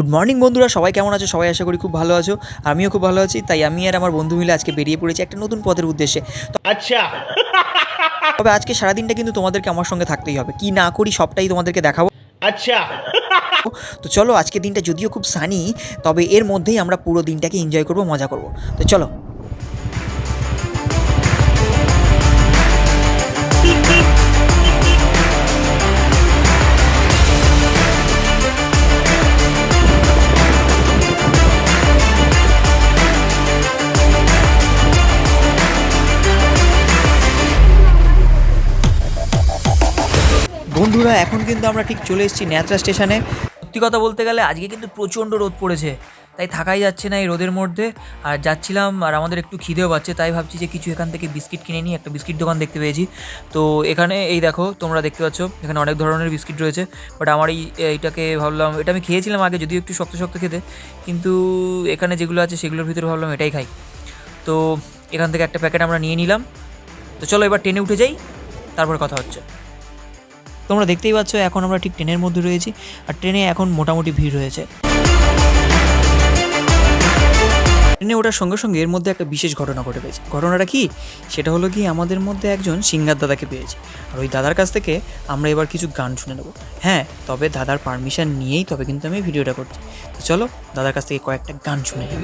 Good morning বন্ধুরা, সবাই কেমন আছো? সবাই আশা করি খুব ভালো আছো। আমিও খুব ভালো আছি। তাই আমি আর আমার বন্ধু মিলে আজকে বেরিয়ে পড়েছি একটা নতুন পথের উদ্দেশ্যে। আচ্ছা, তবে আজকে সারাদিনটা কিন্তু তোমাদেরকে আমার সঙ্গে থাকতেই হবে। কি না করি সবটাই তোমাদেরকে দেখাবো। আচ্ছা, তো চলো, আজকে দিনটা যদিও খুব সানি, তবে এর মধ্যেই আমরা পুরো দিনটাকে এনজয় করবো, মজা করবো। তো চলো। বন্ধুরা, এখন কিন্তু আমরা ঠিক চলে এসেছি ন্যাত্রা স্টেশনে। সত্যি কথা বলতে গেলে আজকে কিন্তু প্রচণ্ড রোদ পড়েছে, তাই থাকাই যাচ্ছে না এই রোদের মধ্যে। আর যাচ্ছিলাম, আর আমাদের একটু খিদেও পাচ্ছে, তাই ভাবছি যে কিছু এখান থেকে বিস্কিট কিনে নিই। একটা বিস্কিট দোকান দেখতে পেয়েছি। তো এখানে এই দেখো, তোমরা দেখতে পাচ্ছ এখানে অনেক ধরনের বিস্কিট রয়েছে। বাট আমার এইটাকে ভাবলাম, এটা আমি খেয়েছিলাম আগে, যদিও একটু শক্ত শক্ত খেতে, কিন্তু এখানে যেগুলো আছে সেগুলোর ভিতরে ভাবলাম এটাই খাই। তো এখান থেকে একটা প্যাকেট আমরা নিয়ে নিলাম। তো চলো এবার ট্রেনে উঠে যাই, তারপরে কথা হচ্ছে। তোমরা দেখতেই পাচ্ছ এখন আমরা ঠিক ট্রেনের মধ্যে রয়েছি, আর ট্রেনে এখন মোটামুটি ভিড় রয়েছে। ট্রেনে ওঠার সঙ্গে সঙ্গে এর মধ্যে একটা বিশেষ ঘটনা ঘটে গেছে। ঘটনাটা কি? সেটা হলো কি, আমাদের মধ্যে একজন সিঙ্গার দাদাকে পেয়েছি, আর ওই দাদার কাছ থেকে আমরা এবার কিছু গান শুনে নেবো। হ্যাঁ, তবে দাদার পারমিশন নিয়েই তবে কিন্তু আমি ভিডিওটা করছি। তো চলো দাদার কাছ থেকে কয়েকটা গান শুনে নিই।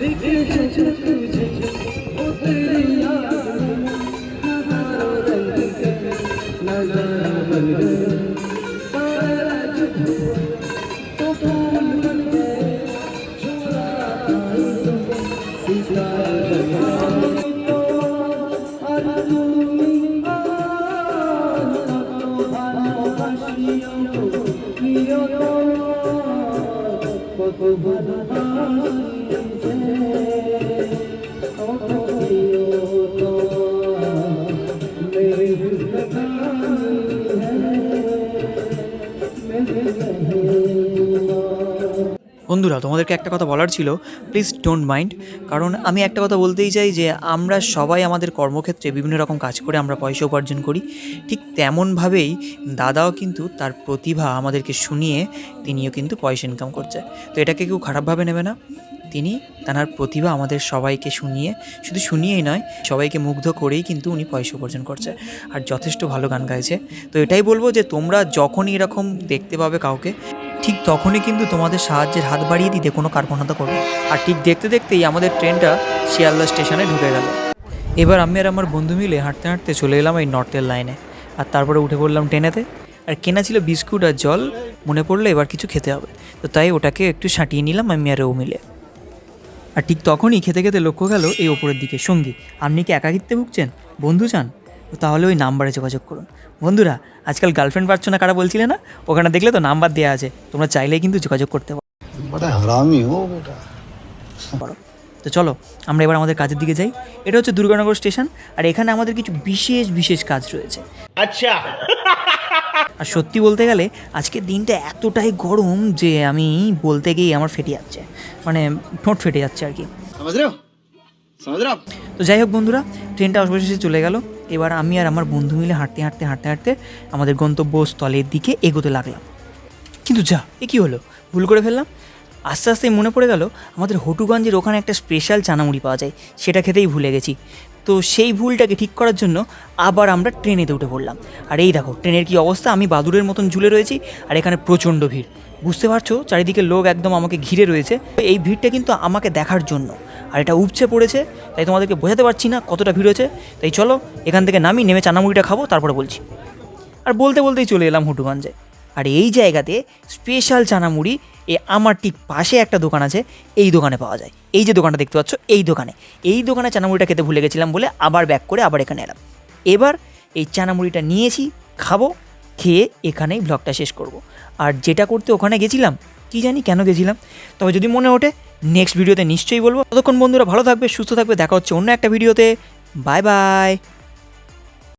বন্ধুরা, তোমাদেরকে একটা কথা বলার ছিল, প্লিজ ডোন্ট মাইন্ড। কারণ আমি একটা কথা বলতেই চাই যে আমরা সবাই আমাদের কর্মক্ষেত্রে বিভিন্ন রকম কাজ করে আমরা পয়সা উপার্জন করি। ঠিক তেমনভাবেই দাদাও কিন্তু তার প্রতিভা আমাদেরকে শুনিয়ে তিনিও কিন্তু পয়সা ইনকাম করছে। তো এটাকে কেউ খারাপভাবে নেবে না। তিনি তার প্রতিভা আমাদের সবাইকে শুনিয়ে, শুধু শুনিয়েই নয়, সবাইকে মুগ্ধ করেই কিন্তু উনি পয়সা উপার্জন করছে, আর যথেষ্ট ভালো গান গাইছে। তো এটাই বলবো যে তোমরা যখনই এরকম দেখতে পাবে কাউকে, ঠিক তখনই কিন্তু তোমাদের সাহায্যের হাত বাড়িয়ে দিতে কোনো কার্পণ্যতা করবে। আর ঠিক দেখতে দেখতেই আমাদের ট্রেনটা শিয়ালদা স্টেশনে ঢুকে গেল। এবার আমি আর আমার বন্ধু মিলে হাঁটতে হাঁটতে চলে এলাম এই নর্থের লাইনে, আর তারপরে উঠে পড়লাম ট্রেনেতে। আর কেনা ছিল বিস্কুট আর জল, মনে পড়লো এবার কিছু খেতে হবে, তো তাই ওটাকে একটু সাঁটিয়ে নিলাম আমি আর ও মিলে। আর ঠিক তখনই খেতে খেতে লক্ষ্য গেল এই ওপরের দিকে সঙ্গী। আপনি কি একাকিত্বে ভুগছেন, বন্ধু চান, তাহলে ওই নাম্বারে যোগাযোগ করুন। বন্ধুরা, আজকাল গার্লফ্রেন্ড পাচ্ছ না কারা বলছিলে না, ওখানে দেখলে তো নাম্বার দেওয়া আছে, তোমরা চাইলেই কিন্তু যোগাযোগ করতে পারো। তো চলো আমরা এবার আমাদের কাজের দিকে যাই। এটা হচ্ছে দুর্গানগর স্টেশন, আর এখানে আমাদের কিছু বিশেষ বিশেষ কাজ রয়েছে। আচ্ছা, আর সত্যি বলতে গেলে আজকের দিনটা এতটাই গরম যে আমি বলতে গিয়ে আমার ফেটে যাচ্ছে, মানে ঠোঁট ফেটে যাচ্ছে আর কি। তো যাই হোক বন্ধুরা, ট্রেনটা অবশেষে চলে গেল। এবার আমি আর আমার বন্ধু মিলে হাঁটতে হাঁটতে হাঁটতে হাঁটতে আমাদের গন্তব্যস্থলের দিকে এগোতে লাগলাম। কিন্তু যা, এ কী হলো, ভুল করে ফেললাম। আস্তে আস্তে মনে পড়ে গেল আমাদের হটুগঞ্জের ওখানে একটা স্পেশাল চানামুড়ি পাওয়া যায়, সেটা খেতেই ভুলে গেছি। তো সেই ভুলটাকে ঠিক করার জন্য আবার আমরা ট্রেনেতে উঠে পড়লাম। আর এই দেখো ট্রেনের কী অবস্থা, আমি বাদুড়ের মতন ঝুলে রয়েছি, আর এখানে প্রচণ্ড ভিড়। বুঝতে পারছো, চারিদিকে লোক একদম আমাকে ঘিরে রয়েছে। এই ভিড়টা কিন্তু আমাকে দেখার জন্য, আর এটা উপচে পড়েছে, তাই তোমাদেরকে বোঝাতে পারছি না কতটা ভিড় হয়েছে। তাই চলো এখান থেকে নেমে চানামুড়িটা খাবো, তারপরে বলছি। আর বলতে বলতেই চলে এলাম হটুগঞ্জে। আর এই জায়গাতে স্পেশাল চানামুড়ি আমার ঠিক পাশে একটা দোকান আছে, এই দোকানে পাওয়া যায়। এই যে দোকানটা দেখতে পাচ্ছ, এই দোকানে চানামুড়িটা খেতে ভুলে গেছিলাম বলে আবার ব্যাক করে আবার এখানে এলাম। এবার এই চানামুড়িটা নিয়েছি, খাবো, খেয়ে এখানেই ব্লগটা শেষ করব। আর যেটা করতে ওখানে গেছিলাম, কি জানি কেন গেছিলাম, তবে যদি মনে ওঠে নেক্সট ভিডিওতে নিশ্চয়ই বলবো। ততক্ষণ বন্ধুরা ভালো থাকবে, সুস্থ থাকবে, দেখা হচ্ছে অন্য একটা ভিডিওতে। Bye bye.